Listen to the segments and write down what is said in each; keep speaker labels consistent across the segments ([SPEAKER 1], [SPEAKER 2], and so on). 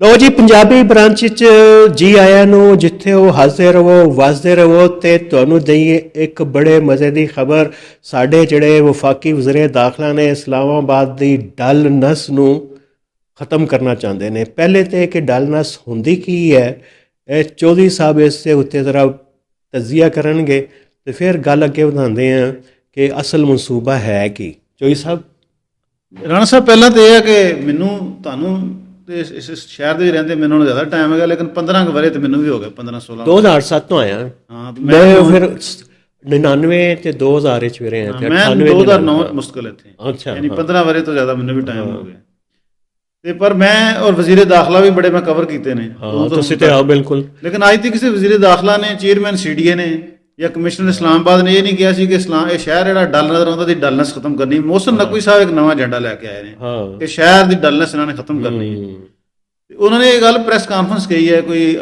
[SPEAKER 1] ਲਓ ਜੀ, ਪੰਜਾਬੀ ਬ੍ਰਾਂਚ 'ਚ ਜੀ ਆਇਆਂ ਨੂੰ। ਜਿੱਥੇ ਉਹ ਹੱਸਦੇ ਰਹੋ, ਵਸਦੇ ਰਹੋ। ਤੇ ਤੁਹਾਨੂੰ ਦਈਏ ਇੱਕ ਬੜੇ ਮਜ਼ੇ ਦੀ ਖਬਰ। ਸਾਡੇ ਜਿਹੜੇ ਵਫਾਕੀ ਵਜ਼ੀਰ ਦਾਖਲਾ ਨੇ ਇਸਲਾਮਾਬਾਦ ਦੀ ਡਲ ਨਸ ਨੂੰ ख़त्म करना चाहते हैं। पहले तो कि डल नस होंदी की है, चौधरी साहब इसके उत्ते ज़रा तजिया करनगे तो फिर गल अगे बढ़ाते हैं कि असल मनसूबा है कि। चौधरी साहब
[SPEAKER 2] ਰਾਣਾ ਸਾਹਿਬ, ਪਹਿਲਾਂ ਤਾਂ ਇਹ ਹੈ ਕਿ ਮੈਨੂੰ ਤੁਹਾਨੂੰ ਤੇ ਇਸ ਸ਼ਹਿਰ ਦੇ ਰਹਿੰਦੇ ਮੈਨੂੰ ਹੁਣ ਜ਼ਿਆਦਾ ਟਾਈਮ ਹੈਗਾ, ਲੇਕਿਨ 15 ਕੁ ਵਰੇ ਤੇ ਮੈਨੂੰ ਵੀ ਹੋ ਗਏ, 15-16
[SPEAKER 1] 2007 ਤੋਂ ਆਇਆ।
[SPEAKER 2] ਹਾਂ,
[SPEAKER 1] मैं फिर 99 ਤੇ 2000 ਵਿੱਚ ਵੀ ਰਿਹਾ ਤੇ
[SPEAKER 2] ਮੈਂ
[SPEAKER 1] 98
[SPEAKER 2] 2009 ਮੁਸ਼ਕਿਲ ਇੱਥੇ।
[SPEAKER 1] ਅੱਛਾ,
[SPEAKER 2] ਯਾਨੀ 15 ਵਰੇ ਤੋਂ ਜ਼ਿਆਦਾ ਮੈਨੂੰ ਵੀ ਟਾਈਮ ਹੋ ਗਿਆ। ਤੇ ਪਰ ਮੈਂ ਔਰ ਵਜ਼ੀਰ ਦਾਖਲਾ ਵੀ ਬੜੇ ਮੈਂ ਕਵਰ ਕੀਤੇ ਨੇ।
[SPEAKER 1] ਹਾਂ, ਤੁਸੀਂ ਤੇ ਆਓ ਬਿਲਕੁਲ।
[SPEAKER 2] ਲੇਕਿਨ ਅੱਜ ਤੱਕ ਕਿਸੇ ਵਜ਼ੀਰ ਦਾਖਲਾ ਨੇ, ਚੇਅਰਮੈਨ ਸੀਡੀਏ ਨੇ ਜਾਂ ਕਮਿਸ਼ਨਰ ਇਸਲਾਮਾਬਾਦ ਨੇ ਇਹ ਨਹੀਂ ਕਿਹਾ ਸੀ ਕਿ ਇਹ ਸ਼ਹਿਰ ਜਿਹੜਾ ਡਲ ਨਜ਼ਰ ਆਉਂਦਾ ਦੀ ਡਲਨੈਸ ਖਤਮ ਕਰਨੀ। ਮੋਹਸਨ ਨਕਵੀ ਸਾਹਿਬ ਇੱਕ ਨਵਾਂ ਏਜੰਡਾ ਲੈ ਕੇ ਆਏ ਨੇ ਕਿ ਸ਼ਹਿਰ ਦੀ ਡਲਨੈਸ ਇਹਨਾਂ ਨੇ ਖਤਮ ਕਰਨੀ ਹੈ। ਤੇ ਉਹਨਾਂ ਨੇ ਇਹ ਗੱਲ ਪ੍ਰੈਸ ਕਾਨਫਰੰਸ ਕਹੀ ਹੈ, ਕੋਈ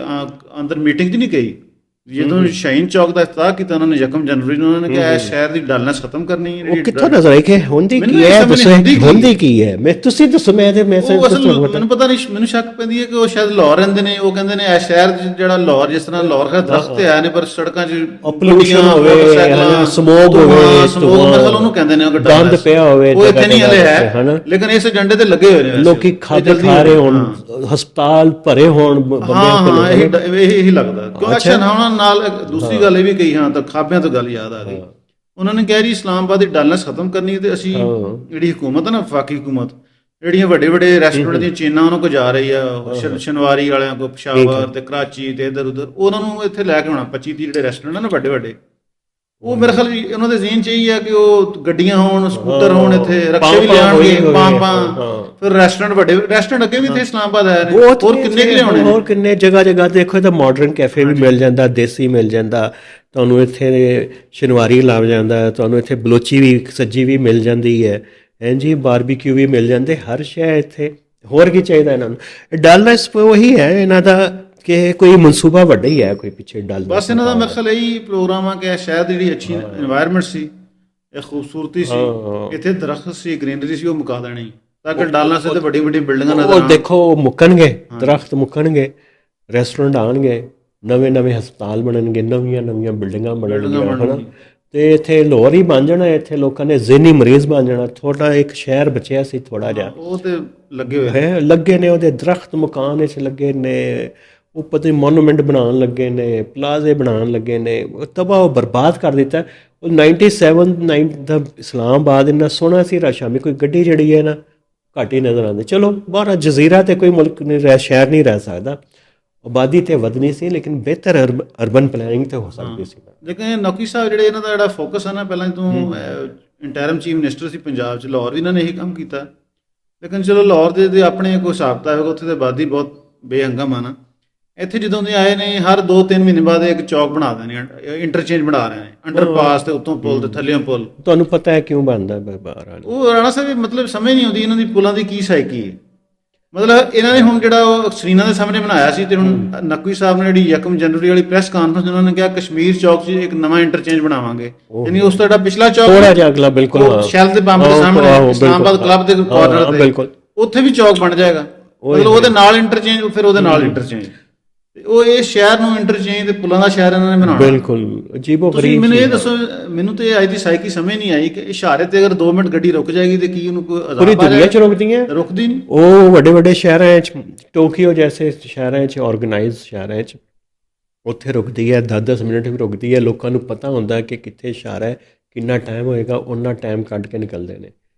[SPEAKER 2] ਅੰਦਰ ਮੀਟਿੰਗ 'ਚ ਨਹੀਂ ਕਹੀ। ਜਦੋਂ ਸ਼ਹੀਨ ਚੌਕ ਦਾ ਇਫਤਾਹ ਕੀਤਾ ਉਹਨਾਂ ਨੇ 1 ਜਨਵਰੀ ਨੂੰ, ਉਹਨਾਂ ਨੇ ਕਿਹਾ ਸ਼ਹਿਰ ਦੀ ਡਲਨੈਸ ਖਤਮ ਕਰਨੀ ਹੈ।
[SPEAKER 1] ਉਹ ਕਿੱਥੋਂ ਨਜ਼ਰ ਆਈ ਕਿ ਹੁੰਦੀ ਕੀ ਹੈ? ਹੁੰਦੀ ਕੀ ਹੈ? ਮੈਂ ਤੁਸੀਂ ਦੱਸੋ। ਮੈਂ ਤੇ
[SPEAKER 2] ਮੈਨੂੰ ਪਤਾ ਨਹੀਂ, ਮੈਨੂੰ ਸ਼ੱਕ ਪੈਂਦੀ ਹੈ ਕਿ ਉਹ ਸ਼ਾਇਦ ਲਾਹੌਰ ਰਹਿੰਦੇ ਨੇ। ਉਹ ਕਹਿੰਦੇ ਨੇ ਇਹ ਸ਼ਹਿਰ ਜਿਹੜਾ ਲਾਹੌਰ, ਜਿਸ ਤਰ੍ਹਾਂ ਲਾਹੌਰ ਦਾ ਦਰਖਤ ਤੇ ਆਏ ਨੇ ਪਰ ਸੜਕਾਂ 'ਚ
[SPEAKER 1] ਪੋਲੂਸ਼ਨ ਹੋਵੇ, ਸਮੋਗ ਹੋਵੇ,
[SPEAKER 2] ਉਹਨੂੰ ਕਹਿੰਦੇ ਨੇ
[SPEAKER 1] ਗੰਦ ਪਿਆ ਹੋਵੇ,
[SPEAKER 2] ਉਹ ਇੱਥੇ ਨਹੀਂ ਹਲੇ ਹੈ। ਲੇਕਿਨ ਇਸ ਏਜੰਡੇ ਤੇ ਲੱਗੇ ਹੋਏ ਨੇ,
[SPEAKER 1] ਲੋਕੀ ਖਾਦ ਖਾ ਰਹੇ ਹੋਣ, ਹਸਪਤਾਲ ਭਰੇ ਹੋਣ ਬੰਦਿਆਂ
[SPEAKER 2] ਕੋਲ। ਇਹੀ ਲੱਗਦਾ ਕਿਉਂ ਐਕਸ਼ਨ ਉਹਨਾਂ ਨਾਲ। ਦੂਸਰੀ ਗੱਲ ਇਹ ਵੀ ਕਹੀ, ਹਾਂ ਤਾਂ ਖਾਬਿਆਂ ਤੋਂ ਗੱਲ ਯਾਦ ਆ ਗਈ। ਉਹਨਾਂ ਨੇ ਕਿਹਾ ਜੀ ਇਸਲਾਮਾਬਾਦ ਦੀ ਡਲਨੈਸ ਖਤਮ ਕਰਨੀ ਤੇ ਅਸੀਂ ਜਿਹੜੀ ਹੁਕੂਮਤ ਹੈ ਨਾ, ਵਫਾਕੀ ਹੁਕੂਮਤ, ਜਿਹੜੀਆਂ ਵੱਡੇ ਵੱਡੇ ਰੈਸਟੋਰੈਂਟ ਦੀਆਂ ਚੇਨਾਂ ਉਹਨਾਂ ਕੋਲ ਜਾ ਰਹੀ ਆ, ਸ਼ਨਵਾਰੀ ਵਾਲਿਆਂ ਕੋਲ, ਪਸ਼ਾਵਰ ਤੇ ਕਰਾਚੀ ਤੇ ਇੱਧਰ ਉੱਧਰ, ਉਹਨਾਂ ਨੂੰ ਇੱਥੇ ਲੈ ਕੇ ਆਉਣਾ। 25 ਦੀ ਜਿਹੜੇ ਰੈਸਟੋਰੈਂਟ ਨੇ ਵੱਡੇ ਵੱਡੇ, ਉਹ ਮੇਰੇ ਖਿਆਲ ਉਹਨਾਂ ਦੇ ਜ਼ਿਹਨ 'ਚ ਇਹੀ ਆ ਕਿ ਉਹ ਗੱਡੀਆਂ ਹੋਣ, ਸਕੂਟਰ ਹੋਣ, ਇੱਥੇ ਰਕਸ਼ੇ ਵੀ ਲਿਆਉਣਗੇ, ਫਿਰ ਰੈਸਟੋਰੈਂਟ, ਵੱਡੇ ਰੈਸਟੋਰੈਂਟ ਅੱਗੇ ਵੀ ਇੱਥੇ ਇਸਲਾਮਾਬਾਦ ਆਏ ਨੇ। ਹੋਰ ਕਿੰਨੇ ਕੁ ਲਿਆਉਣੇ,
[SPEAKER 1] ਹੋਰ ਕਿੰਨੇ ਜਗ੍ਹਾ ਜਗ੍ਹਾ ਦੇਖੋ ਤਾਂ ਮਾਡਰਨ ਕੈਫੇ ਵੀ ਮਿਲ ਜਾਂਦਾ, ਦੇਸੀ ਮਿਲ ਜਾਂਦਾ ਤੁਹਾਨੂੰ, ਇੱਥੇ ਸ਼ਨਵਾਰੀ ਲੱਭ ਜਾਂਦਾ ਤੁਹਾਨੂੰ, ਇੱਥੇ ਬਲੋਚੀ ਵੀ ਸੱਜੀ ਵੀ ਮਿਲ ਜਾਂਦੀ ਹੈ, ਜੀ ਬਾਰਬੀਕਿਊ ਵੀ ਮਿਲ ਜਾਂਦੇ, ਹਰ ਸ਼ੈ ਇੱਥੇ। ਹੋਰ ਕੀ ਚਾਹੀਦਾ ਇਹਨਾਂ ਨੂੰ? ਡਲਨੈਸ ਉਹੀ ਹੈ ਇਹਨਾਂ ਦਾ ਕਿ ਕੋਈ ਮਨਸੂਬਾ ਵੱਡਾ ਹੀ ਹੈ ਕੋਈ ਪਿੱਛੇ ਡਲ। ਬਸ
[SPEAKER 2] ਇਹਨਾਂ ਦਾ ਮੇਰੇ ਖਿਆਲ ਇਹੀ ਪ੍ਰੋਗਰਾਮ ਆ ਕਿ ਸ਼ਹਿਰ ਦੀ ਜਿਹੜੀ ਅੱਛੀ এনवायरमेंट ਸੀ, ਇਹ ਖੂਬਸੂਰਤੀ ਸੀ, ਇੱਥੇ ਦਰਖਤ ਸੀ, ਗ੍ਰੀਨਰੀ ਸੀ, ਉਹ ਮੁਕਾ ਦੇਣੀ ਤਾਂ ਕਿ ਡਲਨੈਸ ਤੇ ਵੱਡੀ ਵੱਡੀ ਬਿਲਡਿੰਗਾਂ ਨਜ਼ਰ ਆਉਣ।
[SPEAKER 1] ਉਹ ਦੇਖੋ ਮੁੱਕਣਗੇ, ਦਰਖਤ ਮੁੱਕਣਗੇ, ਰੈਸਟੋਰੈਂਟ ਆਉਣਗੇ, ਨਵੇਂ ਨਵੇਂ ਹਸਪਤਾਲ ਬਣਨਗੇ, ਨਵੀਆਂ ਨਵੀਆਂ ਬਿਲਡਿੰਗਾਂ ਬਣਨਗੀਆਂ, ਤੇ ਇੱਥੇ ਲਾਹੌਰ ਹੀ ਬਣ ਜਾਣਾ। ਇੱਥੇ ਲੋਕਾਂ ਨੇ ਜ਼ਿਹਨੀ ਮਰੀਜ਼ ਬਣ ਜਾਣਾ। ਥੋੜਾ ਇੱਕ ਸ਼ਹਿਰ ਬਚਿਆ ਸੀ ਥੋੜਾ ਜਿਹਾ, ਉਹ ਤੇ ਲੱਗੇ ਹੋਏ ਹੈ, ਲੱਗੇ ਨੇ ਉਹਦੇ ਦਰਖਤ ਮਕਾਨ ਵਿੱਚ ਲੱਗੇ ਨੇ, ਉੱਪਰ ਤੇ ਮੋਨੂਮੈਂਟ ਬਣਾਉਣ ਲੱਗੇ ਨੇ, ਪਲਾਜ਼ੇ ਬਣਾਉਣ ਲੱਗੇ ਨੇ, ਤਬਾਹ ਉਹ ਬਰਬਾਦ ਕਰ ਦਿੱਤਾ। ਉਹ 97 ਦਾ ਇਸਲਾਮਾਬਾਦ ਇੰਨਾ ਸੋਹਣਾ ਸੀ। ਸ਼ਾਮੀ ਕੋਈ ਗੱਡੀ ਜਿਹੜੀ ਹੈ ਨਾ ਘੱਟ ਹੀ ਨਜ਼ਰ ਆਉਂਦੀ। ਚਲੋ ਬਾਹਰ ਜਜ਼ੀਰਾ ਤੇ ਕੋਈ ਮੁਲਕ ਨਹੀਂ ਰਹਿ, ਸ਼ਹਿਰ ਨਹੀਂ ਰਹਿ ਸਕਦਾ, ਆਬਾਦੀ ਤੇ ਵਧਣੀ ਸੀ, ਲੇਕਿਨ ਬਿਹਤਰ ਅਰਬਨ ਪਲੈਨਿੰਗ ਤੇ ਹੋ ਸਕਦੀ ਸੀ।
[SPEAKER 2] ਲੇਕਿਨ ਨਕਵੀ ਸਾਹਿਬ ਜਿਹੜੇ ਇਹਨਾਂ ਦਾ ਜਿਹੜਾ ਫੋਕਸ ਹੈ ਨਾ, ਪਹਿਲਾਂ ਤੋਂ ਇੰਟਰਮ ਚੀਫ ਮਿਨਿਸਟਰ ਸੀ ਪੰਜਾਬ 'ਚ, ਲਾਹੌਰ ਵੀ ਇਹਨਾਂ ਨੇ ਇਹੀ ਕੰਮ ਕੀਤਾ। ਲੇਕਿਨ ਚਲੋ ਲਾਹੌਰ ਦੇ ਆਪਣੇ ਕੋਈ ਹਿਸਾਬ ਕਿਤਾਬ ਹੈਗਾ, ਉੱਥੇ ਦੀ ਆਬਾਦੀ ਬਹੁਤ ਬੇਹੰਗਮ ਆ ਨਾ। ਇੱਥੇ ਜਦੋਂ ਦੇ ਆਏ ਨੇ ਹਰ 2-3 ਮਹੀਨੇ ਬਾਅਦ ਇੱਕ ਚੌਕ ਬਣਾ ਦੇਣੇ, ਇੰਟਰਚੇਂਜ ਬਣਾ ਰਹੇ ਨੇ, ਅੰਡਰਪਾਸ ਤੇ ਉੱਤੋਂ ਪੁਲ ਤੇ ਥੱਲੇੋਂ ਪੁਲ। ਤੁਹਾਨੂੰ
[SPEAKER 1] ਪਤਾ ਹੈ ਕਿਉਂ ਬਣਦਾ ਬਾਹਰ?
[SPEAKER 2] ਉਹ ਰਾਣਾ ਸਾਹਿਬ ਮਤਲਬ ਸਮਝ ਨਹੀਂ ਆਉਂਦੀ ਇਹਨਾਂ ਦੀ ਪੁਲਾਂ ਦੀ ਕੀ ਸਾਈਕੀ ਹੈ। ਮਤਲਬ ਇਹਨਾਂ ਨੇ ਹੁਣ ਜਿਹੜਾ ਉਹ ਸਕਰੀਨਾਂ ਦੇ ਸਾਹਮਣੇ ਬਣਾਇਆ ਸੀ, ਤੇ ਹੁਣ ਨਕਵੀ ਸਾਹਿਬ ਨੇ ਜਿਹੜੀ 1 ਜਨਵਰੀ ਵਾਲੀ ਪ੍ਰੈਸ ਕਾਨਫਰੰਸ ਉਹਨਾਂ ਨੇ ਕਿਹਾ ਕਸ਼ਮੀਰ ਚੌਕ 'ਚ ਇੱਕ ਨਵਾਂ ਇੰਟਰਚੇਂਜ ਬਣਾਵਾਂਗੇ। ਯਾਨੀ ਉਸ ਤੋਂ ਜਿਹੜਾ ਪਿਛਲਾ ਚੌਕ
[SPEAKER 1] ਥੋੜਾ ਜਿਹਾ ਅਗਲਾ ਬਿਲਕੁਲ
[SPEAKER 2] ਸ਼ੈਲ ਦੇ ਬੰਬ ਦੇ ਸਾਹਮਣੇ ਇਸਲਾਮਾਬਾਦ ਕਲੱਬ ਦੇ ਕਾਰਨਰ ਤੇ ਉੱਥੇ ਵੀ ਚੌਕ ਬਣ ਜਾਏਗਾ। ਮਤਲਬ ਉਹਦੇ ਨਾਲ ਇੰਟਰਚੇਂਜ, ਫਿਰ ਉਹਦੇ ਨਾਲ ਇੰਟਰਚੇਂਜ, ਉਹ ਇਹ ਸ਼ਹਿਰ ਨੂੰ ਇੰਟਰਚੇਂਜ ਤੇ ਪੁਲਾਂ ਦਾ ਸ਼ਹਿਰ ਇਹਨਾਂ ਨੇ ਬਣਾਉਣਾ। ਬਿਲਕੁਲ ਅਜੀਬੋ ਗਰੀਬ। ਮੈਨੂੰ ਇਹ ਦੱਸੋ, ਮੈਨੂੰ ਤੇ ਅੱਜ ਦੀ ਸਾਈਕੀ ਸਮਝ ਨਹੀਂ ਆਈ ਕਿ ਇਸ਼ਾਰੇ ਤੇ ਅਗਰ 2 ਮਿੰਟ ਗੱਡੀ ਰੁਕ ਜਾਏਗੀ ਤੇ ਕੀ ਉਹਨੂੰ ਕੋਈ ਅਜ਼ਾਬ ਆ ਜਾਏਗਾ? ਪੂਰੀ ਦੁਨੀਆ 'ਚ ਰੁਕਦੀ ਨਹੀਂ। ਉਹ ਵੱਡੇ ਵੱਡੇ ਸ਼ਹਿਰਾਂ 'ਚ, ਟੋਕੀਓ ਜੈਸੇ ਸ਼ਹਿਰਾਂ 'ਚ, ਆਰਗੇਨਾਈਜ਼ਡ ਸ਼ਹਿਰਾਂ 'ਚ ਉੱਥੇ ਰੁਕਦੀ ਹੈ, 10-10 ਮਿੰਟ ਵੀ ਰੁਕਦੀ ਹੈ। ਲੋਕਾਂ ਨੂੰ ਪਤਾ ਹੁੰਦਾ ਕਿ ਕਿੱਥੇ ਇਸ਼ਾਰਾ ਹੈ, ਕਿੰਨਾ ਟਾਈਮ ਹੋਏਗਾ, ਉਹਨਾਂ ਟਾਈਮ ਕੱਢ ਕੇ ਨਿਕਲਦੇ ਨੇ।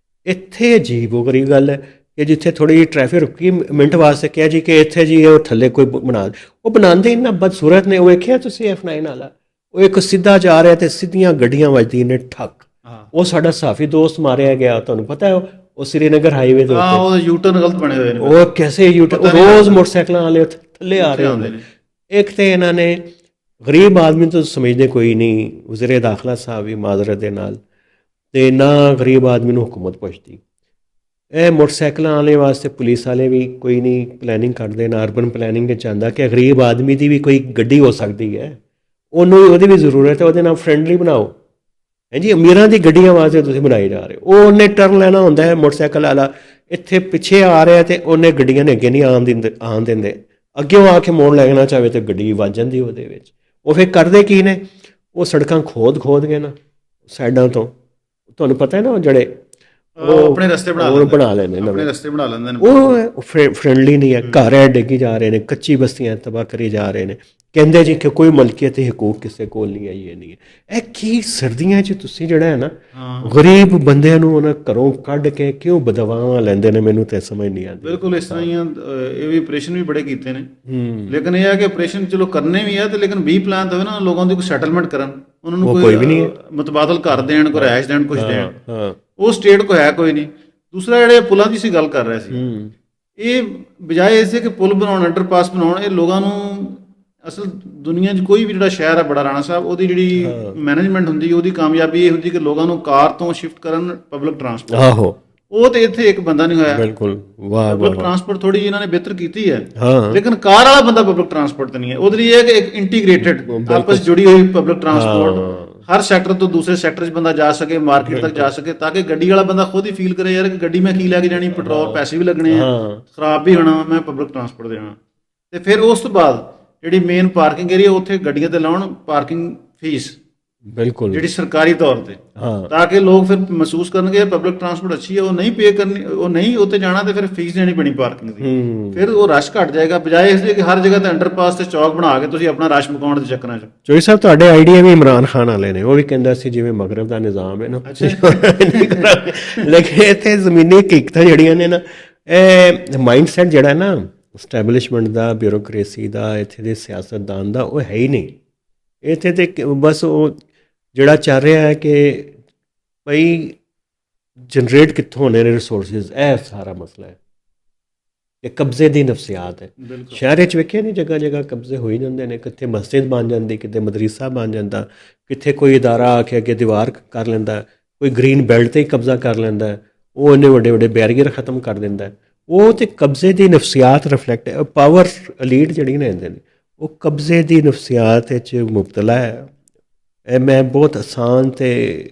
[SPEAKER 2] ਇੱਥੇ ਅਜੀਬੋ ਗਰੀਬ ਗੱਲ ਹੈ ਕਿ ਜਿੱਥੇ ਥੋੜ੍ਹੀ ਜਿਹੀ ਟ੍ਰੈਫਿਕ ਰੁਕੀ ਮਿੰਟ ਵਾਸਤੇ, ਕਿਹਾ ਜੀ ਕਿ ਇੱਥੇ ਜੀ ਉਹ ਥੱਲੇ ਕੋਈ ਉਹ ਬਣਾਉਂਦੇ ਇੰਨਾ ਬਦਸੂਰਤ ਨੇ। ਉਹ ਵੇਖਿਆ ਤੁਸੀਂ F9 ਵਾਲਾ, ਉਹ ਇੱਕ ਸਿੱਧਾ ਜਾ ਰਿਹਾ ਤੇ ਸਿੱਧੀਆਂ ਗੱਡੀਆਂ ਵੱਜਦੀਆਂ ਨੇ ਠੱਕ। ਉਹ ਸਾਡਾ ਸਾਫੀ ਦੋਸਤ ਮਾਰਿਆ ਗਿਆ, ਤੁਹਾਨੂੰ ਪਤਾ ਹੈ, ਉਹ ਸ੍ਰੀਨਗਰ ਹਾਈਵੇ ਦੇ ਉੱਤੇ। ਉਹ ਯੂਟਰਨ ਗਲਤ ਬਣੇ ਹੋਏ ਨੇ। ਉਹ ਕੈਸੇ ਯੂਟਰਨ, ਰੋਜ਼ ਮੋਟਰਸਾਈਕਲਾਂ ਵਾਲੇ ਥੱਲੇ ਆ ਰਹੇ ਹੁੰਦੇ ਨੇ। ਇੱਕ ਤੇ ਇਹਨਾਂ ਨੇ ਗਰੀਬ ਆਦਮੀ ਤੋਂ ਸਮਝਦੇ ਕੋਈ ਨਹੀਂ, ਵਜ਼ੀਰ ਦਾਖਲਾ ਸਾਹਿਬ ਵੀ ਮਾਜ਼ਰਤ ਦੇ ਨਾਲ, ਤੇ ਨਾ ਗਰੀਬ ਆਦਮੀ ਨੂੰ ਹੁਕੂਮਤ ਪੁੱਛਦੀ। ਇਹ ਮੋਟਰਸਾਈਕਲਾਂ ਵਾਲੇ ਵਾਸਤੇ ਪੁਲਿਸ ਵਾਲੇ ਵੀ ਕੋਈ ਨਹੀਂ ਪਲੈਨਿੰਗ ਕਰਦੇ, ਨਾ ਅਰਬਨ ਪਲੈਨਿੰਗ ਵਿੱਚ ਆਉਂਦਾ ਕਿ ਗਰੀਬ ਆਦਮੀ ਦੀ ਵੀ ਕੋਈ ਗੱਡੀ ਹੋ ਸਕਦੀ ਹੈ, ਉਹਨੂੰ ਉਹਦੀ ਵੀ ਜ਼ਰੂਰਤ ਹੈ, ਉਹਦੇ ਨਾਲ ਫਰੈਂਡਲੀ ਬਣਾਓ।
[SPEAKER 1] ਹਾਂਜੀ ਅਮੀਰਾਂ ਦੀ ਗੱਡੀਆਂ ਵਾਸਤੇ ਤੁਸੀਂ ਬਣਾਈ ਜਾ ਰਹੇ ਹੋ। ਉਹ ਉਹਨੇ ਟਰਨ ਲੈਣਾ ਹੁੰਦਾ ਹੈ ਮੋਟਰਸਾਈਕਲ ਵਾਲਾ, ਇੱਥੇ ਪਿੱਛੇ ਆ ਰਿਹਾ ਤੇ ਉਹਨੇ ਗੱਡੀਆਂ ਨੇ ਅੱਗੇ ਨਹੀਂ ਆਉਣ ਦਿੰਦੇ, ਅੱਗੇੋਂ ਆ ਕੇ ਮੋੜ ਲੈਣਾ ਚਾਹਵੇ ਤੇ ਗੱਡੀ ਵੱਜ ਜਾਂਦੀ ਉਹਦੇ ਵਿੱਚ। ਉਹ ਫਿਰ ਕਰਦੇ ਕੀ ਨੇ, ਉਹ ਸੜਕਾਂ ਖੋਦ ਕੇ ਨਾ ਸਾਈਡਾਂ ਤੋਂ, ਤੁਹਾਨੂੰ ਪਤਾ ਹੈ ਨਾ ਉਹ ਜਿਹੜੇ
[SPEAKER 2] ਉਹ ਆਪਣੇ ਰਸਤੇ
[SPEAKER 1] ਬਣਾ ਲੈਂਦੇ ਨੇ,
[SPEAKER 2] ਆਪਣੇ ਰਸਤੇ ਬਣਾ ਲੈਂਦੇ ਨੇ।
[SPEAKER 1] ਉਹ ਫਰੈਂਡਲੀ ਨਹੀਂ ਹੈ, ਘਰ ਐ ਡਿੱਗੀ ਜਾ ਰਹੇ ਨੇ, ਕੱਚੀ ਬਸਤੀਆਂ ਤਬਾਹ ਕਰੀ ਜਾ ਰਹੇ ਨੇ, ਕਹਿੰਦੇ ਜੀ ਕਿ ਕੋਈ ਮਲਕੀਅਤ ਤੇ ਹਕੂਕ ਕਿਸੇ ਕੋਲ ਨਹੀਂ ਹੈ, ਇਹ ਨਹੀਂ ਹੈ। ਇਹ ਕੀ ਸਰਦੀਆਂ 'ਚ ਤੁਸੀਂ ਜਿਹੜਾ ਹੈ ਨਾ ਗਰੀਬ ਬੰਦਿਆਂ ਨੂੰ ਉਹਨਾਂ ਘਰੋਂ ਕੱਢ ਕੇ ਕਿਉਂ ਬਦਵਾਵਾਂ ਲੈਂਦੇ ਨੇ, ਮੈਨੂੰ ਤੇ ਸਮਝ ਨਹੀਂ ਆਉਂਦੀ।
[SPEAKER 2] ਬਿਲਕੁਲ ਇਸ ਤਰ੍ਹਾਂ ਹੀ ਇਹ ਵੀ ਆਪਰੇਸ਼ਨ ਵੀ ਬੜੇ ਕੀਤੇ ਨੇ, ਲੇਕਿਨ ਇਹ ਹੈ ਕਿ ਆਪਰੇਸ਼ਨ ਚਲੋ ਕਰਨੇ ਵੀ ਆ ਤੇ ਲੇਕਿਨ ਬੀ ਪਲਾਨ ਤਾਂ ਹੋਵੇ ਨਾ, ਲੋਕਾਂ ਦੀ ਕੋਈ ਸੈਟਲਮੈਂਟ ਕਰਨ, ਉਹਨਾਂ ਨੂੰ ਕੋਈ ਵੀ ਨਹੀਂ ਮੁਤਬਾਦਲ ਕਰ ਦੇਣ, ਕੋਈ ਰਿਹਾਇਸ਼ ਦੇਣ, ਕੁਝ ਦੇਣ, ਉਹ ਸਟੇਟ ਕੋ ਹੈ ਕੋਈ ਨਹੀਂ। ਦੂਸਰਾ ਜਿਹੜੇ ਪੁਲਾਂ ਦੀ ਸੀ ਗੱਲ ਕਰ ਰਿਹਾ ਸੀ, ਇਹ ਬਜਾਏ ਇਸੇ ਕਿ ਪੁਲ ਬਣਾਉਣ, ਅੰਡਰਪਾਸ ਬਣਾਉਣ, ਇਹ ਲੋਕਾਂ ਨੂੰ ਅਸਲ ਦੁਨੀਆ 'ਚ ਕੋਈ ਵੀ ਜਿਹੜਾ ਸ਼ਹਿਰ ਹੈ ਬੜਾ ਰਾਣਾ ਸਾਹਿਬ, ਉਹਦੀ ਜਿਹੜੀ ਮੈਨੇਜਮੈਂਟ ਹੁੰਦੀ, ਉਹਦੀ ਕਾਮਯਾਬੀ ਇਹ ਹੁੰਦੀ ਕਿ ਲੋਕਾਂ ਨੂੰ ਕਾਰ ਤੋਂ ਸ਼ਿਫਟ ਕਰਨ ਪਬਲਿਕ ਟਰਾਂਸਪੋਰਟ। ਆਹੋ, ਉਹ ਤੇ ਇੱਥੇ ਇੱਕ ਬੰਦਾ ਨਹੀਂ ਹੋਇਆ। ਬਿਲਕੁਲ, ਵਾਹ, ਪਬਲਿਕ ਟਰਾਂਸਪੋਰਟ ਥੋੜੀ ਇਹਨਾਂ ਨੇ ਬਿਹਤਰ ਕੀਤੀ ਹੈ, ਲੇਕਿਨ ਕਾਰ ਵਾਲਾ ਬੰਦਾ ਪਬਲਿਕ ਟਰਾਂਸਪੋਰਟ ਤੇ ਨਹੀਂ ਹੈ। ਉਹਦੇ ਲਈ ਇਹ ਕਿ ਇੱਕ ਇੰਟੀਗ੍ਰੇਟਡ ਆਪਸ ਜੁੜੀ ਹੋਈ ਪਬਲਿਕ ਟਰਾਂਸਪੋਰਟ, ਹਰ ਸੈਕਟਰ ਤੋਂ ਦੂਸਰੇ ਸੈਕਟਰ 'ਚ ਬੰਦਾ ਜਾ ਸਕੇ, ਮਾਰਕੀਟ ਤੱਕ ਜਾ ਸਕੇ, ਤਾਂ ਕਿ ਗੱਡੀ ਵਾਲਾ ਬੰਦਾ ਖੁਦ ਹੀ ਫੀਲ ਕਰੇ ਯਾਰ ਕਿ ਗੱਡੀ ਮੈਂ ਕੀ ਲੈ ਕੇ ਜਾਣੀ, ਪੈਟਰੋਲ ਪੈਸੇ ਵੀ ਲੱਗਣੇ ਆ, ਖਰਾਬ ਵੀ ਹੋਣਾ, ਮੈਂ ਪਬਲਿਕ ਟਰਾਂਸਪੋਰਟ ਦੇਣਾ। ਤੇ ਫਿਰ ਉਸ ਤੋਂ ਬਾਅਦ ਜਿਹੜੀ ਮੇਨ ਪਾਰਕਿੰਗ ਏਰੀਆ, ਉੱਥੇ ਗੱਡੀਆਂ ਤੇ ਲਾਉਣ ਪਾਰਕਿੰਗ ਫੀਸ, ਬਿਲਕੁਲ ਜਿਹੜੀ ਸਰਕਾਰੀ ਤੌਰ ਤੇ, ਤਾਂ ਕਿ ਲੋਕ ਫਿਰ ਮਹਿਸੂਸ ਕਰਨਗੇ ਪਬਲਿਕ ਟਰਾਂਸਪੋਰਟ ਅੱਛੀ ਹੈ, ਉਹ ਨਹੀਂ ਪੇ ਕਰਨੀ, ਉਹ ਨਹੀਂ ਉੱਤੇ ਜਾਣਾ ਤੇ ਫਿਰ ਫੀਸ ਦੇਣੀ ਪੈਣੀ ਪਾਰਕਿੰਗ ਦੀ, ਫਿਰ ਉਹ ਰਸ਼ ਘਟ ਜਾਏਗਾ, ਬਜਾਏ ਇਸ ਦੇ ਕਿ ਹਰ ਜਗ੍ਹਾ ਤੇ ਅੰਡਰਪਾਸ ਤੇ ਚੌਕ ਬਣਾ ਕੇ ਤੁਸੀਂ ਆਪਣਾ ਰਸ਼ ਮੁਕਾਉਣ ਦੇ ਚੱਕਰਾਂ 'ਚ। ਚੋਈ ਸਾਹਿਬ ਤੁਹਾਡੇ ਆਈਡੀਆ ਵੀ ਇਮਰਾਨ ਖਾਨ ਵਾਲੇ ਨੇ, ਉਹ ਵੀ ਕਹਿੰਦਾ ਸੀ ਜਿਵੇਂ ਮਗਰਬ ਦਾ ਨਿਜ਼ਾਮ ਹੈ ਨਾ, ਲੇਕਿਨ ਇੱਥੇ ਜ਼ਮੀਨੀ ਹਕੀਕਤਾਂ ਜਿਹੜੀਆਂ ਨੇ ਨਾ, ਇਹ ਮਾਈਂਡਸੈਟ ਜਿਹੜਾ ਨਾ ਸਟੈਬਲਿਸ਼ਮੈਂਟ ਦਾ, ਬਿਊਰੋਕਰੇਸੀ ਦਾ, ਇੱਥੇ ਦੇ ਸਿਆਸਤਦਾਨ ਦਾ, ਉਹ ਹੈ ਹੀ ਨਹੀਂ ਇੱਥੇ। ਤੇ ਬਸ ਉਹ ਜਿਹੜਾ ਚੱਲ ਰਿਹਾ ਹੈ ਕਿ ਭਾਈ ਜਨਰੇਟ ਕਿੱਥੋਂ ਹੋਣੇ ਨੇ ਰਿਸੋਰਸਿਸ, ਇਹ ਸਾਰਾ ਮਸਲਾ ਹੈ। ਇਹ ਕਬਜ਼ੇ ਦੀ ਨਫਸੀਆਤ ਹੈ। ਸ਼ਹਿਰ 'ਚ ਵੇਖਿਆ ਨਹੀਂ, ਜਗ੍ਹਾ ਜਗ੍ਹਾ ਕਬਜ਼ੇ ਹੋਈ ਜਾਂਦੇ ਨੇ, ਕਿੱਥੇ ਮਸਜਿਦ ਬਣ ਜਾਂਦੀ, ਕਿਤੇ ਮਦਰਸਾ ਬਣ ਜਾਂਦਾ, ਕਿੱਥੇ ਕੋਈ ਇਦਾਰਾ ਆ ਕੇ ਅੱਗੇ ਦੀਵਾਰ ਕਰ ਲੈਂਦਾ, ਕੋਈ ਗ੍ਰੀਨ ਬੈਲਟ 'ਤੇ ਹੀ ਕਬਜ਼ਾ ਕਰ ਲੈਂਦਾ, ਉਹ ਇੰਨੇ ਵੱਡੇ ਵੱਡੇ ਬੈਰੀਅਰ ਖ਼ਤਮ ਕਰ ਦਿੰਦਾ। ਉਹ ਤੇ ਕਬਜ਼ੇ ਦੀ ਨਫਸੀਆਤ ਰਿਫਲੈਕਟ ਹੈ। ਪਾਵਰ ਅਲੀਟ ਜਿਹੜੀ ਨੇ ਹੁੰਦੇ ਨੇ, ਉਹ ਕਬਜ਼ੇ ਦੀ ਨਫਸੀਆਤ ਵਿੱਚ ਮੁਬਤਲਾ ਹੈ। ਇਹ ਮੈਂ ਬਹੁਤ ਆਸਾਨ ਤੇ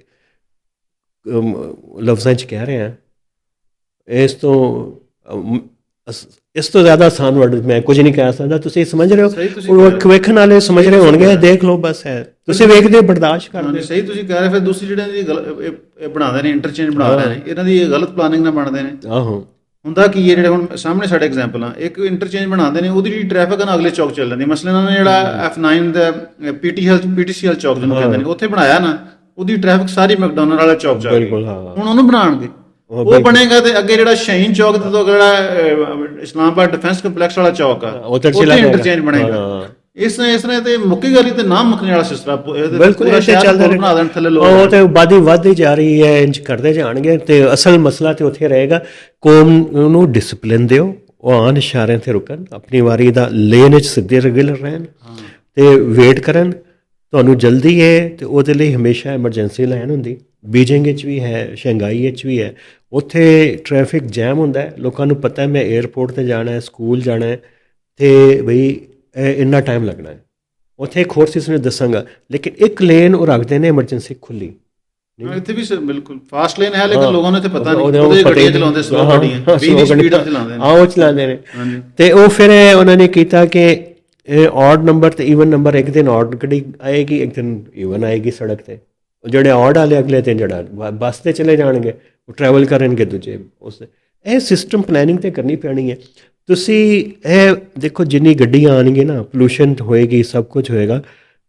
[SPEAKER 2] ਲਫ਼ਜ਼ਾਂ 'ਚ ਕਹਿ ਰਿਹਾ, ਇਸ ਤੋਂ ਜ਼ਿਆਦਾ ਆਸਾਨ ਵਰਡ ਮੈਂ ਕੁਝ ਨਹੀਂ ਕਹਿ ਸਕਦਾ। ਤੁਸੀਂ ਸਮਝ ਰਹੇ ਹੋ, ਵੇਖਣ ਵਾਲੇ ਸਮਝ ਰਹੇ ਹੋਣਗੇ, ਦੇਖ ਲਓ, ਬਸ ਹੈ, ਤੁਸੀਂ ਵੇਖਦੇ ਬਰਦਾਸ਼ਤ ਕਰਦੇ। ਸਹੀ ਤੁਸੀਂ ਕਹਿ ਰਹੇ। ਫਿਰ ਦੂਸਰੀ ਜਿਹੜਿਆਂ ਦੀ ਇਹ ਬਣਾਉਂਦੇ ਨੇ, ਇੰਟਰਚੇਂਜ ਬਣਾ ਰਹੇ ਨੇ, ਇਹਨਾਂ ਦੀ ਗਲਤ ਪਲਾਨਿੰਗ ਨਾਲ ਬਣਦੇ ਨੇ। ਆਹੋ, ਹੁੰਦਾ ਕੀ ਹੈ, ਜਿਹੜੇ ਹੁਣ ਸਾਹਮਣੇ ਸਾਡੇ ਐਗਜ਼ਾਮਪਲ ਆ, ਇੱਕ ਇੰਟਰਚੇਂਜ ਬਣਾਉਂਦੇ ਨੇ, ਉਹਦੀ ਜਿਹੜੀ ਟ੍ਰੈਫਿਕ ਹੈ ਨਾ ਅਗਲੇ ਚੌਕ ਚੱਲ ਜਾਂਦੀ। ਮਸਲੇ ਇਹਨਾਂ ਨੇ ਜਿਹੜਾ F9 ਦਾ PTCL ਚੌਕ ਜਿਹਨੂੰ ਕਹਿੰਦੇ ਨੇ, ਉੱਥੇ ਬਣਾਇਆ ਨਾ, ਉਹਦੀ ਟ੍ਰੈਫਿਕ ਸਾਰੀ ਮੈਕਡੋਨਲਡ ਵਾਲੇ ਚੌਕ ਚ ਆ ਗਈ। ਹੁਣ ਉਹਨੂੰ ਬਣਾਉਣਗੇ, ਉਹ ਬਣੇਗਾ ਤੇ ਅੱਗੇ ਜਿਹੜਾ ਸ਼ਹੀਨ ਚੌਕ ਦੇ ਤੋਂ ਜਿਹੜਾ ਇਸਲਾਮਾਬਾਦ ਡਿਫੈਂਸ ਕੰਪਲੈਕਸ ਵਾਲਾ ਚੌਕ ਆ, ਉੱਥੇ ਇੰਟਰਚੇਂਜ ਬਣੇਗਾ। ਇਸ ਤਰ੍ਹਾਂ ਤੇ ਮੁੱਕੀ ਗਲੀ ਤੇ ਨਾ ਮੁੱਕਣੇ ਵਾਲਾ ਸਿਸਟਮ ਬਿਲਕੁਲ ਇੱਥੇ ਚੱਲਦਾ ਬਣਾ ਦੇਣ ਥੱਲੇ ਲੋਕ, ਉਹ ਤੇ ਆਬਾਦੀ ਵੱਧਦੀ ਜਾ ਰਹੀ ਹੈ, ਇੰਜ ਕਰਦੇ ਜਾਣਗੇ। ਤੇ ਅਸਲ ਮਸਲਾ ਤੇ ਉੱਥੇ ਰਹੇਗਾ, ਕੌਮ ਨੂੰ ਡਿਸਪਲਿਨ ਦਿਓ, ਉਹ ਆਨ ਇਸ਼ਾਰਿਆਂ ਤੇ ਰੁਕਣ, ਆਪਣੀ ਵਾਰੀ ਦਾ ਲੇਨ ਵਿੱਚ ਸਿੱਧੇ ਰੈਗੂਲਰ ਰਹਿਣ ਤੇ ਵੇਟ ਕਰਨ। ਤੁਹਾਨੂੰ ਜਲਦੀ ਹੈ ਤੇ ਉਹਦੇ ਲਈ ਹਮੇਸ਼ਾ ਐਮਰਜੈਂਸੀ ਲਾਈਨ ਹੁੰਦੀ, ਬੀਜਿੰਗ ਵਿੱਚ ਵੀ ਹੈ, ਸ਼ੰਘਾਈ ਵਿੱਚ ਵੀ ਹੈ। ਉੱਥੇ ਟ੍ਰੈਫਿਕ ਜੈਮ ਹੁੰਦਾ, ਲੋਕਾਂ ਨੂੰ ਪਤਾ ਮੈਂ ਏਅਰਪੋਰਟ 'ਤੇ ਜਾਣਾ ਹੈ, ਸਕੂਲ ਜਾਣਾ ਹੈ, ਅਤੇ ਬਈ ਇੰਨਾ ਟਾਈਮ ਲੱਗਣਾ ਹੈ। ਉੱਥੇ ਇੱਕ ਹੋਰ ਚੀਜ਼ ਨੂੰ ਦੱਸਾਂਗਾ, ਲੇਕਿਨ ਇੱਕ ਲੇਨ ਉਹ ਰੱਖਦੇ ਨੇ ਐਮਰਜੈਂਸੀ ਖੁੱਲੀ। ਇੱਥੇ ਵੀ ਬਿਲਕੁਲ ਫਾਸਟ ਲੇਨ ਹੈ, ਲੇਕਿਨ ਲੋਕਾਂ ਨੂੰ ਇੱਥੇ ਪਤਾ ਨਹੀਂ, ਉਹਦੇ ਗੱਡੀਆਂ ਚਲਾਉਂਦੇ, ਸਲੋ ਗੱਡੀਆਂ 20 ਦੀ ਸਪੀਡ ਤੇ ਚਲਾਉਂਦੇ ਨੇ, ਉਹ ਚਲਾਉਂਦੇ ਨੇ। ਤੇ ਉਹ ਫਿਰ ਉਹਨਾਂ ਨੇ ਕੀਤਾ ਕਿ ਔਡ ਨੰਬਰ ਤੇ ਈਵਨ ਨੰਬਰ, ਇੱਕ ਦਿਨ ਔਡ ਗੱਡੀ ਆਏਗੀ, ਇੱਕ ਦਿਨ ਈਵਨ ਆਏਗੀ ਸੜਕ ਤੇ। ਜਿਹੜੇ ਔਡ ਵਾਲੇ ਅਗਲੇ ਦਿਨ ਜਿਹੜਾ ਬੱਸ ਤੇ ਚਲੇ ਜਾਣਗੇ, ਉਹ ਟਰੈਵਲ ਕਰਨਗੇ ਦੂਜੇ ਉਸ। ਇਹ ਸਿਸਟਮ ਪਲੈਨਿੰਗ ਤੇ ਕਰਨੀ ਪੈਣੀ ਹੈ। ਤੁਸੀਂ ਇਹ ਦੇਖੋ, ਜਿੰਨੀ ਗੱਡੀਆਂ ਆਉਣਗੀਆਂ ਨਾ, ਪੋਲੂਸ਼ਨ ਹੋਏਗੀ, ਸਭ ਕੁਝ ਹੋਏਗਾ,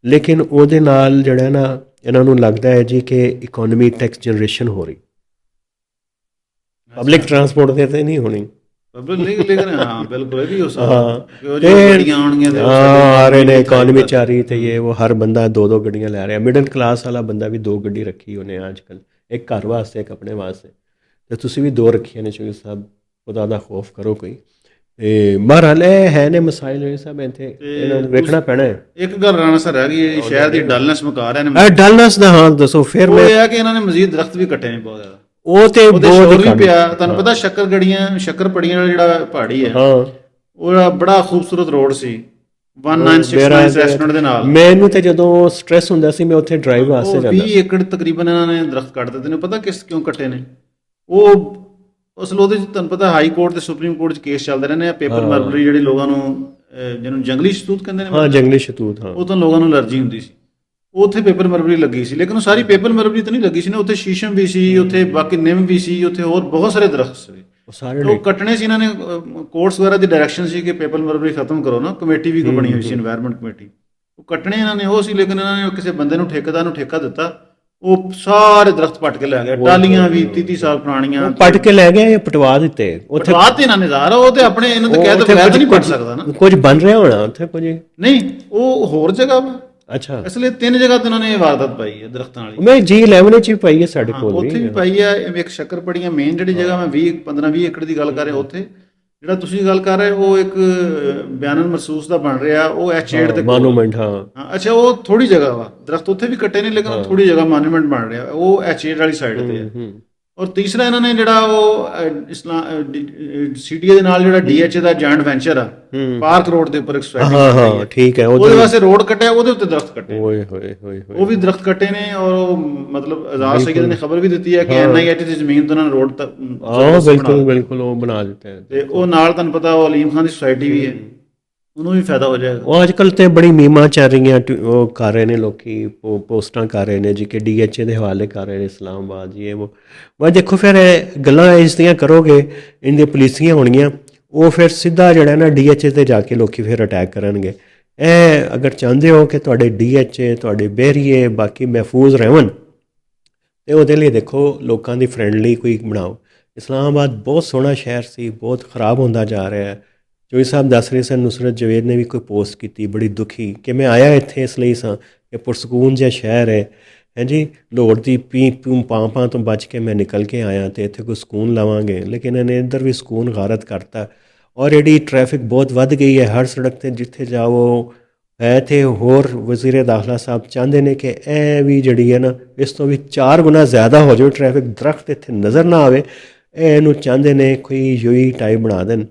[SPEAKER 2] ਲੇਕਿਨ ਉਹਦੇ ਨਾਲ ਜਿਹੜਾ ਨਾ ਇਹਨਾਂ ਨੂੰ ਲੱਗਦਾ ਹੈ ਜੀ ਕਿ ਇਕੋਨਮੀ ਟੈਕਸ ਜਨਰੇਸ਼ਨ ਹੋ ਰਹੀ, ਪਬਲਿਕ ਟਰਾਂਸਪੋਰਟ ਦੇ ਤੇ ਨਹੀਂ ਹੋਣੀ। ਆ ਰਹੇ ਨੇ ਇਕੋਨਮੀ ਚ ਆ ਰਹੀ, ਤੇ ਇਹ ਉਹ ਹਰ ਬੰਦਾ 2-2 ਗੱਡੀਆਂ ਲੈ ਰਿਹਾ। ਮਿਡਲ ਕਲਾਸ ਵਾਲਾ ਬੰਦਾ ਵੀ 2 ਗੱਡੀ ਰੱਖੀ ਉਹਨੇ ਅੱਜ ਕੱਲ੍ਹ, ਇੱਕ ਘਰ ਵਾਸਤੇ, ਇੱਕ ਆਪਣੇ ਵਾਸਤੇ, ਤੇ ਤੁਸੀਂ ਵੀ 2 ਰੱਖੀਆਂ ਨੇ। ਚੋਈ ਸਾਹਿਬ, ਖੁਦਾ ਦਾ ਖੌਫ ਕਰੋ ਕੋਈ। ਤੇ ਬਹਰਹਾਲ ਇਹ ਹੈ ਨੇ ਮਸਾਇਲ ਸਭ, ਇੱਥੇ ਇਹਨਾਂ ਨੂੰ ਵੇਖਣਾ ਪੈਣਾ ਹੈ। ਇੱਕ ਗੱਲ ਰਾਣਾ ਸਰ ਰਹਿ ਗਈ, ਸ਼ਹਿਰ ਦੀ ਡਲਨੈਸ ਮੁਕਾ ਰਹੇ ਨੇ। ਡਲਨੈਸ ਦਾ ਹਾਂ ਦੱਸੋ ਫਿਰ। ਮੈਂ ਇਹ ਹੈ ਕਿ ਇਹਨਾਂ ਨੇ ਮਜ਼ੀਦ ਦਰਖਤ ਵੀ ਕੱਟੇ ਨੇ ਬਹੁਤ ਜ਼ਿਆਦਾ, ਉਹ ਤੇ ਬਹੁਤ ਵੀ ਪਿਆ। ਤੁਹਾਨੂੰ ਪਤਾ ਸ਼ੱਕਰਪੜੀਆਂ ਜਿਹੜਾ ਪਹਾੜੀ ਹੈ, ਉਹ ਬੜਾ ਖੂਬਸੂਰਤ ਰੋਡ ਸੀ, 1969 ਰੈਸਟੋਰੈਂਟ ਦੇ ਨਾਲ।
[SPEAKER 1] ਮੈਨੂੰ ਤੇ ਜਦੋਂ ਸਟ੍ਰੈਸ ਹੁੰਦਾ ਸੀ ਮੈਂ ਉੱਥੇ ਡਰਾਈਵ ਵਾਸਤੇ ਜਾਂਦਾ
[SPEAKER 2] 20 ਏਕੜ ਤਕਰੀਬਨ ਇਹਨਾਂ ਨੇ ਦਰਖਤ ਕੱਟ ਦਿੱਤੇ ਨੇ। ਪਤਾ ਕਿਉਂ ਕੱਟੇ ਨੇ? ਉਹ ਅਸਲ ਉਹਦੇ 'ਚ ਤੁਹਾਨੂੰ ਪਤਾ ਹਾਈ ਕੋਰਟ ਤੇ ਸੁਪਰੀਮ ਕੋਰਟ 'ਚ ਕੇਸ ਚੱਲਦੇ ਰਹੇ ਨੇ। ਪੇਪਰ ਮਰਬਰੀ ਜਿਹੜੀ ਲੋਕਾਂ ਨੂੰ ਜਿਹਨੂੰ ਜੰਗਲੀ ਸ਼ਤੂਤ ਕਹਿੰਦੇ ਨੇ,
[SPEAKER 1] ਹਾਂ ਜੰਗਲੀ ਸ਼ਤੂਤ, ਹਾਂ,
[SPEAKER 2] ਉਹ ਤਾਂ ਲੋਕਾਂ ਨੂੰ ਅਲਰਜੀ ਹੁੰਦੀ ਸੀ। ਉੱਥੇ ਪੇਪਰ ਮਰਬਰੀ ਲੱਗੀ ਸੀ, ਲੇਕਿਨ ਉਹ ਸਾਰੀ ਪੇਪਰ ਮਰਬਰੀ ਤਾਂ ਨਹੀਂ ਲੱਗੀ ਸੀ ਨਾ। ਉੱਥੇ ਸ਼ੀਸ਼ਮ ਵੀ ਸੀ, ਉੱਥੇ ਬਾਕੀ ਨਿੰਮ ਵੀ ਸੀ, ਉੱਥੇ ਹੋਰ ਬਹੁਤ ਸਾਰੇ ਦਰਖਤ ਸੀ। ਉਹ ਕੱਟਣੇ ਸੀ ਇਹਨਾਂ ਨੇ। ਕੋਰਟਸ ਵਗੈਰਾ ਦੀ ਡਾਇਰੈਕਸ਼ਨ ਸੀ ਕਿ ਪੇਪਰ ਮਰਬਰੀ ਖਤਮ ਕਰੋ ਨਾ। ਕਮੇਟੀ ਵੀ ਬਣੀ ਹੋਈ ਸੀ, এনवायरमेंट ਕਮੇਟੀ। ਉਹ ਕੱਟਣੇ ਇਹਨਾਂ ਨੇ ਉਹ ਸੀ, ਲੇਕਿਨ ਇਹਨਾਂ ਨੇ ਕਿਸੇ ਬੰਦੇ ਨੂੰ ਠੇਕੇਦਾਰ ਨੂੰ ਠੇਕਾ ਦਿੱਤਾ। ਉਹ ਸਾਰੇ ਦਰਖਤ ਪੱਟ ਕੇ ਲੈ ਗਿਆ। ਟਾਲੀਆਂ ਵੀ 30 ਸਾਲ ਪੁਰਾਣੀਆਂ
[SPEAKER 1] ਪੱਟ ਕੇ ਲੈ ਗਏ ਜਾਂ ਪਟਵਾ ਦਿੱਤੇ? ਉੱਥੇ
[SPEAKER 2] ਪਟਵਾ ਤੇ ਇਹਨਾਂ ਨੇ ਜ਼ਾਹਰ ਉਹ ਤੇ ਆਪਣੇ ਇਹਨਾਂ ਤੇ ਕਹਿ ਦੋ ਵੈਦ ਨਹੀਂ ਪੱਟ ਸਕਦਾ ਨਾ।
[SPEAKER 1] ਕੁਝ ਬਣ ਰਿਹਾ ਹੋਣਾ ਉੱਥੇ ਕੁਝ
[SPEAKER 2] ਨਹੀਂ, ਉਹ ਹੋਰ ਜਗ੍ਹਾ ਵਾ।
[SPEAKER 1] ਅੱਛਾ,
[SPEAKER 2] ਇਸ ਲਈ 3 ਜਗ੍ਹਾ ਤੇ ਉਹਨਾਂ ਨੇ ਇਹ ਵਾਰਦਾਤ ਪਾਈ ਹੈ ਦਰਖਤਾਂ ਵਾਲੀ।
[SPEAKER 1] ਮੈਂ G11 ਵਿੱਚ ਵੀ ਪਾਈ ਹੈ ਸਾਡੇ ਕੋਲ
[SPEAKER 2] ਉੱਥੇ ਵੀ ਪਾਈ ਹੈ। ਇੱਕ ਸ਼ੱਕਰਪੜੀਆਂ ਮੇਨ ਜਿਹੜੀ ਜਗ੍ਹਾ ਮੈਂ 15-20 ਏਕੜ ਦੀ ਗੱਲ ਕਰ ਰਿਹਾ, ਉੱਥੇ ਜਿਹੜਾ ਤੁਸੀਂ ਗੱਲ ਕਰ ਰਹੇ ਉਹ ਇੱਕ ਬਿਆਨਨ ਮਹਿਸੂਸ ਦਾ ਬਣ ਰਿਹਾ। ਉਹ ਐਚ8 ਤੇ
[SPEAKER 1] ਮੋਨੂਮੈਂਟ, ਹਾਂ
[SPEAKER 2] ਅੱਛਾ, ਉਹ ਥੋੜੀ ਜਗ੍ਹਾ ਵਾ। ਦਰਖਤ ਉੱਥੇ ਵੀ ਕੱਟੇ ਨੇ, ਲੇਕਿਨ ਥੋੜੀ ਜਗ੍ਹਾ ਮੋਨੂਮੈਂਟ ਬਣ ਰਿਹਾ। ਉਹ ਐਚ8 ਵਾਲੀ ਸਾਈਡ ਤੇ ਹੈ। ਔਰ ਤੀਸਰਾ ਇਹਨਾਂ ਨੇ ਜਿਹੜਾ ਉਹ ਸੀਟੀਏ ਦੇ ਨਾਲ ਜਿਹੜਾ ਡੀਐਚਏ ਦਾ ਜੁਆਇੰਟ ਵੈਂਚਰ ਆ, ਪਾਰਕ ਰੋਡ ਦੇ ਉੱਪਰ ਇੱਕ ਸੋਸਾਇਟੀ
[SPEAKER 1] ਹਾਂ ਠੀਕ ਹੈ,
[SPEAKER 2] ਉਹਦੇ ਵਾਸਤੇ ਰੋਡ ਕੱਟਿਆ, ਉਹਦੇ ਉੱਤੇ ਦਰਖਤ ਕੱਟੇ।
[SPEAKER 1] ਓਏ ਹੋਏ ਹੋਏ,
[SPEAKER 2] ਉਹ ਵੀ ਦਰਖਤ ਕੱਟੇ ਨੇ। ਔਰ ਉਹ ਮਤਲਬ ਆਜ਼ਾਦ ਸਈਦ ਨੇ ਖਬਰ ਵੀ ਦਿੱਤੀ ਹੈ ਕਿ ਐਨਆਈਟੀ ਦੀ ਜ਼ਮੀਨ ਤੋਂ ਉਹਨਾਂ ਨੇ ਰੋਡ ਤੱਕ
[SPEAKER 1] ਬਿਲਕੁਲ ਬਿਲਕੁਲ ਉਹ ਬਣਾ ਦਿੱਤਾ ਹੈ।
[SPEAKER 2] ਤੇ ਉਹ ਨਾਲ ਤੁਹਾਨੂੰ ਪਤਾ ਉਹ ਅਲੀਮ ਖਾਨ ਦੀ ਸੁਸਾਇਟੀ ਵੀ ਹੈ, ਉਹਨੂੰ ਵੀ ਫਾਇਦਾ ਹੋ ਜਾਏਗਾ।
[SPEAKER 1] ਉਹ ਅੱਜ ਕੱਲ੍ਹ ਤੇ ਬੜੀ ਮੀਮਾਂ ਚੱਲ ਰਹੀਆਂ, ਉਹ ਕਰ ਰਹੇ ਨੇ ਲੋਕੀ, ਪੋਸਟਾਂ ਕਰ ਰਹੇ ਨੇ ਜੀ ਕਿ ਡੀਐਚਏ ਦੇ ਹਵਾਲੇ ਕਰ ਰਹੇ ਨੇ ਇਸਲਾਮਾਬਾਦ ਜੀ। ਉਹ ਦੇਖੋ ਫਿਰ ਗੱਲਾਂ ਇਸ ਦੀਆਂ ਕਰੋਗੇ, ਇਹਦੀਆਂ ਪੁਲਿਸੀਆਂ ਹੋਣਗੀਆਂ, ਉਹ ਫਿਰ ਸਿੱਧਾ ਜਿਹੜਾ ਨਾ ਡੀਐਚਏ ਤੇ ਜਾ ਕੇ ਲੋਕੀ ਫਿਰ ਅਟੈਕ ਕਰਨਗੇ। ਇਹ ਅਗਰ ਚਾਹੁੰਦੇ ਹੋ ਕਿ ਤੁਹਾਡੇ ਡੀਐਚਏ, ਤੁਹਾਡੇ ਬਹਿਰੀਏ ਬਾਕੀ ਮਹਿਫੂਜ਼ ਰਹਿਣ, ਤੇ ਉਹਦੇ ਲਈ ਦੇਖੋ ਲੋਕਾਂ ਦੀ ਫਰੈਂਡਲੀ ਕੋਈ ਬਣਾਓ। ਇਸਲਾਮਾਬਾਦ ਬਹੁਤ ਸੋਹਣਾ ਸ਼ਹਿਰ ਸੀ, ਬਹੁਤ ਖਰਾਬ ਹੁੰਦਾ ਜਾ ਰਿਹਾ ਹੈ। ਚੋਈ ਸਾਹਿਬ ਦੱਸ ਰਹੇ ਸਨ, ਨੁਸਰਤ ਜਵੇਦ ਨੇ ਵੀ ਕੋਈ ਪੋਸਟ ਕੀਤੀ ਬੜੀ ਦੁਖੀ ਕਿ ਮੈਂ ਆਇਆ ਇੱਥੇ ਇਸ ਲਈ ਸਾਂ ਕਿ ਪੁਰਸਕੂਨ ਜਿਹਾ ਸ਼ਹਿਰ ਹੈ ਜੀ, ਲਾਹੌਰ ਦੀ ਪੀ ਪਾਂ ਤੋਂ ਬਚ ਕੇ ਮੈਂ ਨਿਕਲ ਕੇ ਆਇਆ ਅਤੇ ਇੱਥੇ ਕੋਈ ਸਕੂਨ ਲਵਾਂਗੇ, ਲੇਕਿਨ ਇਹਨੇ ਇੱਧਰ ਵੀ ਸਕੂਨ ਗਾਰਤ ਕਰਤਾ। ਔਰ ਇਹਦੀ ਟ੍ਰੈਫਿਕ ਬਹੁਤ ਵੱਧ ਗਈ ਹੈ, ਹਰ ਸੜਕ 'ਤੇ ਜਿੱਥੇ ਜਾਓ ਹੈ। ਅਤੇ ਹੋਰ ਵਜ਼ੀਰ ਦਾਖਲਾ ਸਾਹਿਬ ਚਾਹੁੰਦੇ ਨੇ ਕਿ ਇਹ ਵੀ ਜਿਹੜੀ ਹੈ ਨਾ, ਇਸ ਤੋਂ ਵੀ 4 ਗੁਣਾ ਜ਼ਿਆਦਾ ਹੋ ਜਾਵੇ ਟ੍ਰੈਫਿਕ, ਦਰਖਤ ਇੱਥੇ ਨਜ਼ਰ ਨਾ ਆਵੇ। ਇਹਨੂੰ ਚਾਹੁੰਦੇ ਨੇ ਕੋਈ ਯੂਈ ਟਾਈਪ ਬਣਾ ਦੇਣ।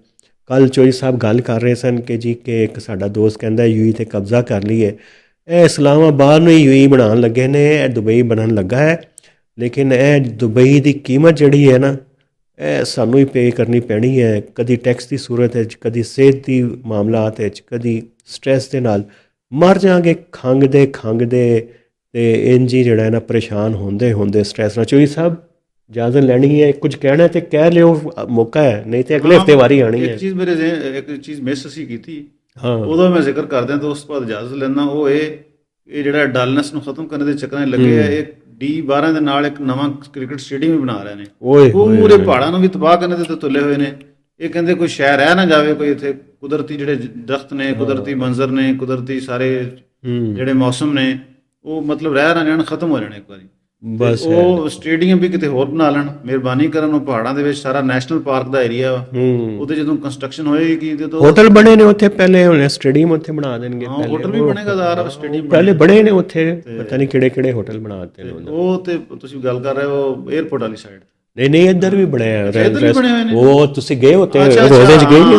[SPEAKER 1] ਕੱਲ੍ਹ ਚੋਈ ਸਾਹਿਬ ਗੱਲ ਕਰ ਰਹੇ ਸਨ ਕਿ ਜੀ ਕਿ ਇੱਕ ਸਾਡਾ ਦੋਸਤ ਕਹਿੰਦਾ ਯੂਈ 'ਤੇ ਕਬਜ਼ਾ ਕਰ ਲਈਏ। ਇਹ ਇਸਲਾਮਾਬਾਦ ਨੂੰ ਯੂਈ ਬਣਾਉਣ ਲੱਗੇ ਨੇ, ਇਹ ਦੁਬਈ ਬਣਨ ਲੱਗਾ ਹੈ। ਲੇਕਿਨ ਇਹ ਦੁਬਈ ਦੀ ਕੀਮਤ ਜਿਹੜੀ ਹੈ ਨਾ, ਇਹ ਸਾਨੂੰ ਹੀ ਪੇ ਕਰਨੀ ਪੈਣੀ ਹੈ, ਕਦੀ ਟੈਕਸ ਦੀ ਸੂਰਤ ਵਿੱਚ, ਕਦੀ ਸਿਹਤ ਦੀ ਮਾਮਲਾਤ ਵਿੱਚ, ਕਦੀ ਸਟ੍ਰੈਸ ਦੇ ਨਾਲ ਮਰ ਜਾਵਾਂਗੇ ਖੰਘਦੇ ਅਤੇ ਇੰਝ ਹੀ ਜਿਹੜਾ ਹੈ ਨਾ ਪਰੇਸ਼ਾਨ ਹੁੰਦੇ ਸਟ੍ਰੈਸ ਨਾਲ। ਚੋਈ ਸਾਹਿਬ ਇਜਾਜ਼ਤ ਲੈਣੀ ਹੈ, ਕੁਝ ਕਹਿਣਾ ਤੇ ਕਹਿ ਲਿਓ, ਮੌਕਾ ਹੈ, ਨਹੀਂ ਤੇ ਅਗਲੇ ਹਫਤੇ ਵਾਰੀ ਆਣੀ ਹੈ।
[SPEAKER 2] ਇੱਕ ਚੀਜ਼ ਮਿਸ ਅਸੀਂ ਕੀਤੀ, ਉਹਦਾ ਮੈਂ ਜ਼ਿਕਰ ਕਰਦਿਆਂ ਤਾਂ ਉਸ ਤੋਂ ਬਾਅਦ ਇਜਾਜ਼ਤ ਲੈਂਦਾ। ਉਹ ਇਹ ਜਿਹੜਾ ਡਲਨੈਸ ਨੂੰ ਖਤਮ ਕਰਨ ਦੇ ਚੱਕਰਾਂ 'ਚ ਲੱਗੇ ਆ, ਇਹ D12 ਦੇ ਨਾਲ ਇੱਕ ਨਵਾਂ ਕ੍ਰਿਕਟ ਸਟੇਡੀਅਮ ਵੀ ਬਣਾ ਰਹੇ ਨੇ। ਪੂਰੇ ਪਹਾੜਾਂ ਨੂੰ ਵੀ ਤਬਾਹ ਕਰਨ ਦੇ ਤੇ ਤੁਲੇ ਹੋਏ ਨੇ। ਇਹ ਕਹਿੰਦੇ ਕੋਈ ਸ਼ਹਿਰ ਰਹਿ ਨਾ ਜਾਵੇ, ਕੋਈ ਇੱਥੇ ਕੁਦਰਤੀ ਜਿਹੜੇ ਦਰਖਤ ਨੇ, ਕੁਦਰਤੀ ਮੰਜ਼ਰ ਨੇ, ਕੁਦਰਤੀ ਸਾਰੇ ਜਿਹੜੇ ਮੌਸਮ ਨੇ, ਉਹ ਮਤਲਬ ਰਹਿ ਨਾ ਜਾਣ, ਖਤਮ ਹੋ ਜਾਣ ਇੱਕ ਵਾਰੀ। ਬਸ ਉਹ ਸਟੇਡੀਅਮ ਵੀ ਕਿਤੇ ਹੋਰ ਬਣਾ ਲੈਣ, ਮਿਹਰਬਾਨੀ ਕਰਨ। ਉਹ ਪਹਾੜਾਂ ਦੇ ਵਿੱਚ ਸਾਰਾ ਨੈਸ਼ਨਲ ਪਾਰਕ ਦਾ ਏਰੀਆ ਵਾ, ਉਹਦੇ ਜਦੋਂ ਕੰਸਟਰਕਸ਼ਨ ਹੋਏਗੀ ਤੇ
[SPEAKER 1] ਹੋਟਲ ਬਣੇ ਨੇ ਉੱਥੇ, ਪਹਿਲੇ ਹੁਣ ਸਟੇਡੀਅਮ ਉੱਥੇ ਬਣਾ ਦੇਣਗੇ।
[SPEAKER 2] ਹੋਟਲ ਵੀ ਬਣੇਗਾ, ਜ਼ਾਹਰ ਸਟੇਡੀਅਮ
[SPEAKER 1] ਪਹਿਲੇ ਬਣੇ ਨੇ ਉੱਥੇ, ਪਤਾ ਨਹੀਂ ਕਿਹੜੇ ਹੋਟਲ ਬਣਾ ਦਿੱਤੇ ਨੇ।
[SPEAKER 2] ਉਹ ਤੇ ਤੁਸੀਂ ਗੱਲ ਕਰ ਰਹੇ ਹੋ 에ਅਰਪੋਰਟ ਵਾਲੀ ਸਾਈਡ।
[SPEAKER 1] ਨਹੀਂ ਇੱਧਰ ਵੀ ਬਣਿਆ, ਉਹ ਤੁਸੀਂ ਗਏ ਉੱਥੇ ਰੋਜ਼ੇ 'ਚ ਗਏ ਨੇ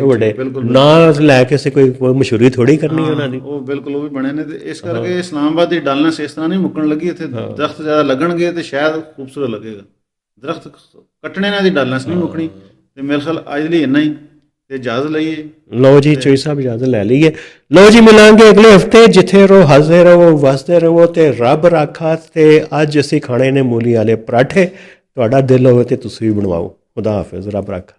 [SPEAKER 1] ਵੱਡੇ ਨਾ ਲੈ ਕੇ ਸੇ ਕੋਈ ਮਸ਼ਹੂਰੀ ਥੋੜੀ ਕਰਨੀ ਉਹਨਾਂ ਦੀ।
[SPEAKER 2] ਉਹ ਬਿਲਕੁਲ ਉਹ ਵੀ ਬਣੇ ਨੇ। ਤੇ ਇਸ ਕਰਕੇ ਇਸਲਾਮਾਬਾਦ ਦੀ ਡਲਨੈਸ ਇਸ ਤਰ੍ਹਾਂ ਨਹੀਂ ਮੁੱਕਣ ਲੱਗੀ। ਇੱਥੇ ਦਰਖਤ ਜ਼ਿਆਦਾ ਲੱਗਣਗੇ ਤੇ ਸ਼ਾਇਦ ਖੂਬਸੂਰਤ ਲੱਗੇਗਾ। ਦਰਖਤ ਕੱਟਣੇ ਨਾਲ ਦੀ ਡਲਨੈਸ ਨਹੀਂ ਮੁੱਕਣੀ। ਤੇ ਮੇਰੇ ਖਿਆਲ ਅੱਜ ਲਈ ਇੰਨਾ ਹੀ, ਤੇ ਇਜਾਜ਼ਤ ਲਈਏ।
[SPEAKER 1] ਲਓ ਜੀ, ਚੋਈ ਸਾਹਿਬ ਇਜਾਜ਼ਤ ਲੈ ਲਈਏ। ਲਓ ਜੀ, ਮਿਲਾਂਗੇ ਅਗਲੇ ਹਫਤੇ। ਜਿੱਥੇ ਰਹੋ ਹੱਸਦੇ ਰਹੋ, ਵਸਦੇ ਰਹੋ ਤੇ ਰੱਬ ਰਾਖਾ। ਤੇ ਅੱਜ ਅਸੀਂ ਖਾਣੇ ਨੇ ਮੂਲੀ ਵਾਲੇ ਪਰਾਠੇ। ਤੁਹਾਡਾ ਦਿਲ ਹੋਵੇ ਤੇ ਤੁਸੀਂ ਵੀ ਬਣਵਾਓ। ਖੁਦਾ ਹਾਫਿਜ਼, ਰੱਬ ਰਾਖਾ।